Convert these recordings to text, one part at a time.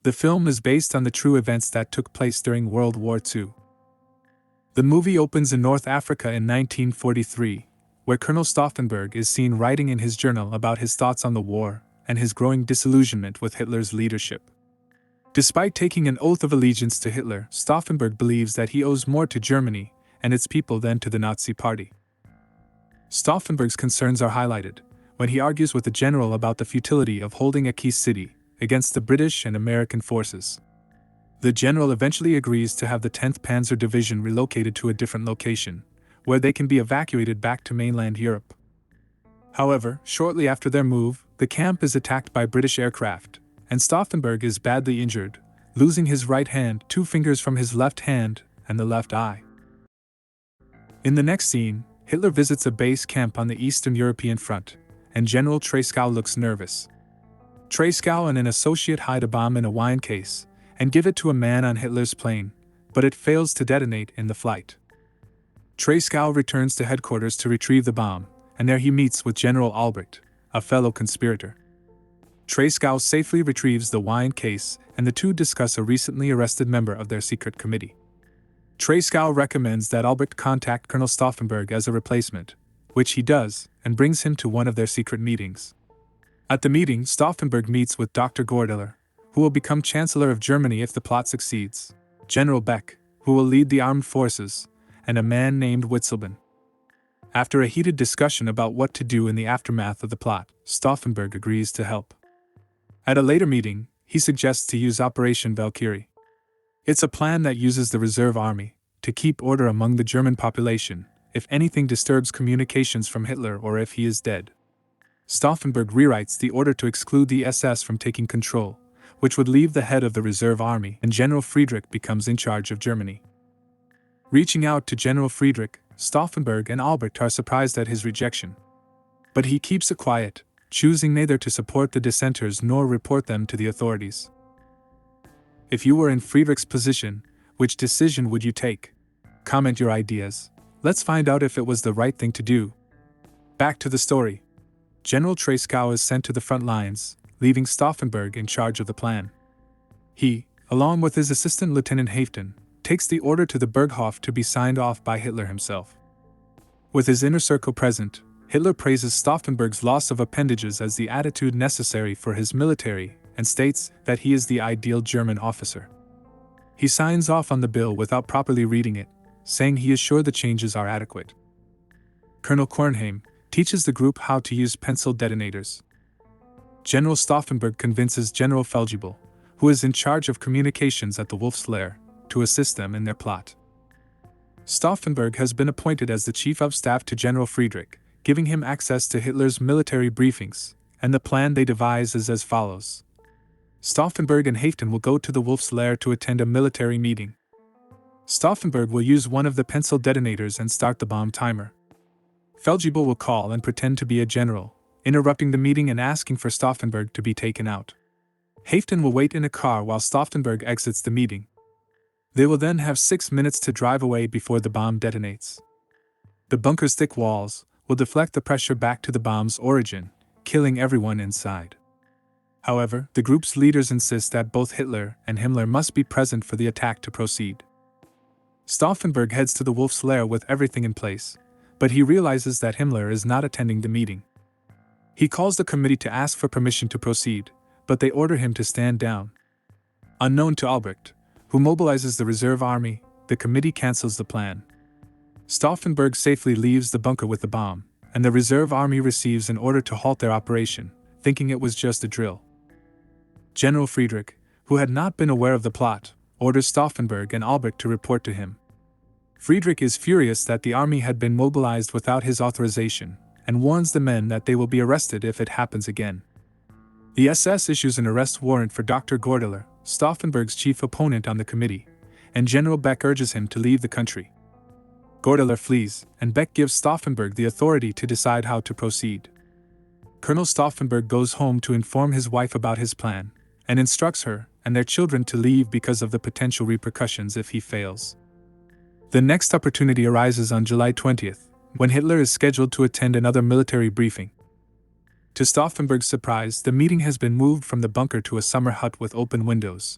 The film is based on the true events that took place during World War II. The movie opens in North Africa in 1943, where Colonel Stauffenberg is seen writing in his journal about his thoughts on the war and his growing disillusionment with Hitler's leadership. Despite taking an oath of allegiance to Hitler, Stauffenberg believes that he owes more to Germany and its people than to the Nazi Party. Stauffenberg's concerns are highlighted when he argues with the general about the futility of holding a key city against the British and American forces. The general eventually agrees to have the 10th Panzer Division relocated to a different location, where they can be evacuated back to mainland Europe. However, shortly after their move, the camp is attacked by British aircraft, and Stauffenberg is badly injured, losing his right hand, 2 fingers from his left hand, and the left eye. In the next scene, Hitler visits a base camp on the Eastern European front, and General Tresckow looks nervous. Tresckow and an associate hide a bomb in a wine case and give it to a man on Hitler's plane, but it fails to detonate in the flight. Tresckow returns to headquarters to retrieve the bomb, and there he meets with General Albrecht, a fellow conspirator. Tresckow safely retrieves the wine case, and the two discuss a recently arrested member of their secret committee. Tresckow recommends that Albrecht contact Colonel Stauffenberg as a replacement, which he does, and brings him to one of their secret meetings. At the meeting, Stauffenberg meets with Dr. Gordeler, who will become Chancellor of Germany if the plot succeeds, General Beck, who will lead the armed forces, and a man named Witzelben. After a heated discussion about what to do in the aftermath of the plot, Stauffenberg agrees to help. At a later meeting, he suggests to use Operation Valkyrie. It's a plan that uses the reserve army to keep order among the German population if anything disturbs communications from Hitler or if he is dead. Stauffenberg rewrites the order to exclude the SS from taking control, which would leave the head of the reserve army, and General Friedrich becomes in charge of Germany. Reaching out to General Friedrich, Stauffenberg and Albrecht are surprised at his rejection. But he keeps it quiet, choosing neither to support the dissenters nor report them to the authorities. If you were in Friedrich's position, which decision would you take? Comment your ideas. Let's find out if it was the right thing to do. Back to the story. General Tresckow is sent to the front lines, leaving Stauffenberg in charge of the plan. He, along with his assistant Lieutenant Houten, takes the order to the Berghof to be signed off by Hitler himself. With his inner circle present, Hitler praises Stauffenberg's loss of appendages as the attitude necessary for his military and states that he is the ideal German officer. He signs off on the bill without properly reading it, saying he is sure the changes are adequate. Colonel Kornheim teaches the group how to use pencil detonators. General Stauffenberg convinces General Feldjebel, who is in charge of communications at the Wolf's Lair, to assist them in their plot. Stauffenberg has been appointed as the chief of staff to General Friedrich, giving him access to Hitler's military briefings, and the plan they devise is as follows. Stauffenberg and Houten will go to the Wolf's Lair to attend a military meeting. Stauffenberg will use one of the pencil detonators and start the bomb timer. Feldjebel will call and pretend to be a general, interrupting the meeting and asking for Stauffenberg to be taken out. Houten will wait in a car while Stauffenberg exits the meeting. They will then have 6 minutes to drive away before the bomb detonates. The bunker's thick walls will deflect the pressure back to the bomb's origin, killing everyone inside. However, the group's leaders insist that both Hitler and Himmler must be present for the attack to proceed. Stauffenberg heads to the Wolf's Lair with everything in place, but he realizes that Himmler is not attending the meeting. He calls the committee to ask for permission to proceed, but they order him to stand down. Unknown to Albrecht, who mobilizes the reserve army, the committee cancels the plan. Stauffenberg safely leaves the bunker with the bomb, and the reserve army receives an order to halt their operation, thinking it was just a drill. General Friedrich, who had not been aware of the plot, orders Stauffenberg and Albrecht to report to him. Friedrich is furious that the army had been mobilized without his authorization, and warns the men that they will be arrested if it happens again. The SS issues an arrest warrant for Dr. Gordeler, Stauffenberg's chief opponent on the committee, and General Beck urges him to leave the country. Gordeler flees, and Beck gives Stauffenberg the authority to decide how to proceed. Colonel Stauffenberg goes home to inform his wife about his plan, and instructs her and their children to leave because of the potential repercussions if he fails. The next opportunity arises on July 20th, when Hitler is scheduled to attend another military briefing. To Stauffenberg's surprise, the meeting has been moved from the bunker to a summer hut with open windows.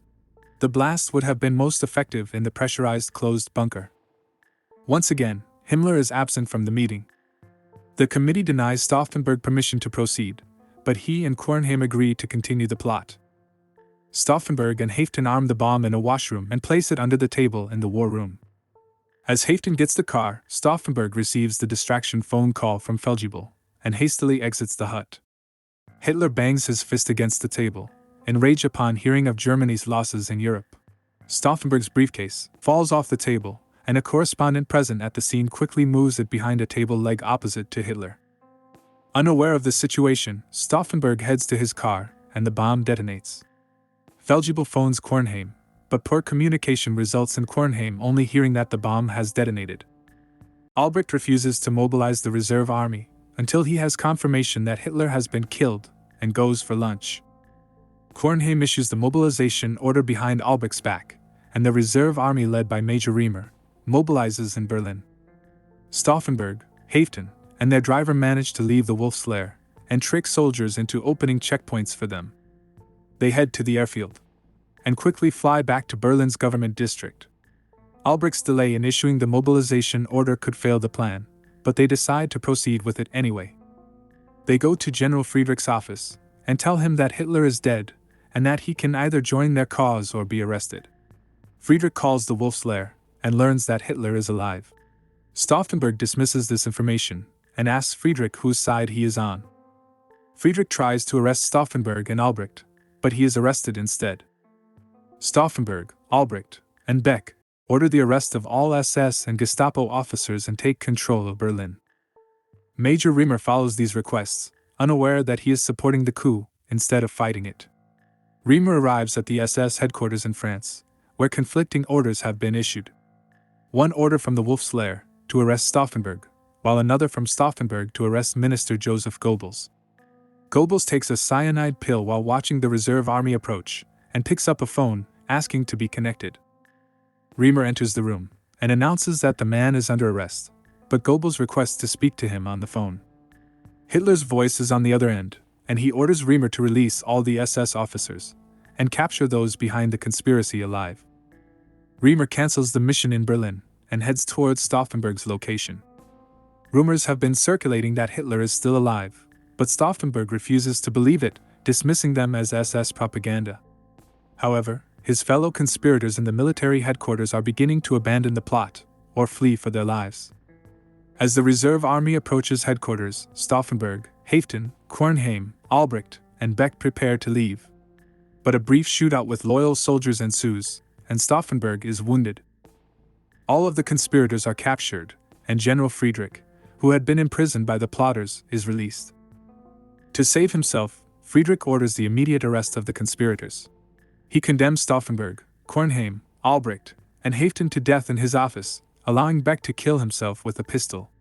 The blast would have been most effective in the pressurized closed bunker. Once again, Himmler is absent from the meeting. The committee denies Stauffenberg permission to proceed, but he and Kornheim agree to continue the plot. Stauffenberg and Houten arm the bomb in a washroom and place it under the table in the war room. As Houten gets the car, Stauffenberg receives the distraction phone call from Feldjebel and hastily exits the hut. Hitler bangs his fist against the table, enraged upon hearing of Germany's losses in Europe. Stauffenberg's briefcase falls off the table, and a correspondent present at the scene quickly moves it behind a table leg opposite to Hitler. Unaware of the situation, Stauffenberg heads to his car, and the bomb detonates. Feldjebel phones Kornheim, but poor communication results in Kornheim only hearing that the bomb has detonated. Albrecht refuses to mobilize the reserve army until he has confirmation that Hitler has been killed, and goes for lunch. Kornheim issues the mobilization order behind Albrecht's back, and the reserve army led by Major Reimer mobilizes in Berlin. Stauffenberg, Houten, and their driver manage to leave the Wolf's Lair and trick soldiers into opening checkpoints for them. They head to the airfield and quickly fly back to Berlin's government district. Albrecht's delay in issuing the mobilization order could fail the plan, but they decide to proceed with it anyway. They go to General Friedrich's office and tell him that Hitler is dead and that he can either join their cause or be arrested. Friedrich calls the Wolf's Lair and learns that Hitler is alive. Stauffenberg dismisses this information and asks Friedrich whose side he is on. Friedrich tries to arrest Stauffenberg and Albrecht, but he is arrested instead. Stauffenberg, Albrecht, and Beck order the arrest of all SS and Gestapo officers and take control of Berlin. Major Reimer follows these requests, unaware that he is supporting the coup instead of fighting it. Reimer arrives at the SS headquarters in France, where conflicting orders have been issued. One order from the Wolf's Lair to arrest Stauffenberg, while another from Stauffenberg to arrest Minister Joseph Goebbels. Goebbels takes a cyanide pill while watching the reserve army approach, and picks up a phone, asking to be connected. Reimer enters the room, and announces that the man is under arrest, but Goebbels requests to speak to him on the phone. Hitler's voice is on the other end, and he orders Reimer to release all the SS officers, and capture those behind the conspiracy alive. Reimer cancels the mission in Berlin, and heads towards Stauffenberg's location. Rumors have been circulating that Hitler is still alive, but Stauffenberg refuses to believe it, dismissing them as SS propaganda. However, his fellow conspirators in the military headquarters are beginning to abandon the plot, or flee for their lives. As the reserve army approaches headquarters, Stauffenberg, Houten, Kornheim, Albrecht, and Beck prepare to leave. But a brief shootout with loyal soldiers ensues, and Stauffenberg is wounded. All of the conspirators are captured, and General Friedrich, who had been imprisoned by the plotters, is released. To save himself, Friedrich orders the immediate arrest of the conspirators. He condemns Stauffenberg, Kornheim, Albrecht, and Houten to death in his office, allowing Beck to kill himself with a pistol.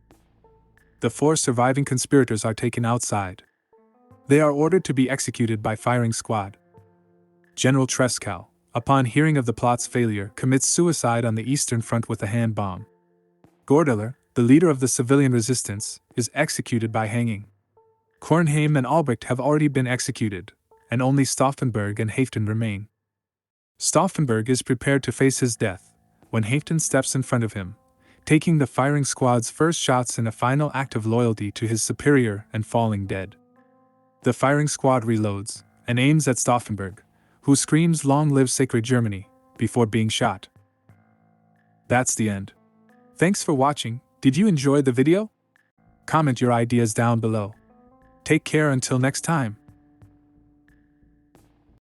The 4 surviving conspirators are taken outside. They are ordered to be executed by firing squad. General Treschow, upon hearing of the plot's failure, commits suicide on the Eastern Front with a hand bomb. Gordeler, the leader of the civilian resistance, is executed by hanging. Kornheim and Albrecht have already been executed, and only Stauffenberg and Houten remain. Stauffenberg is prepared to face his death, when Houten steps in front of him, taking the firing squad's first shots in a final act of loyalty to his superior and falling dead. The firing squad reloads, and aims at Stauffenberg, who screams "Long live sacred Germany," before being shot. That's the end. Thanks for watching. Did you enjoy the video? Comment your ideas down below. Take care until next time.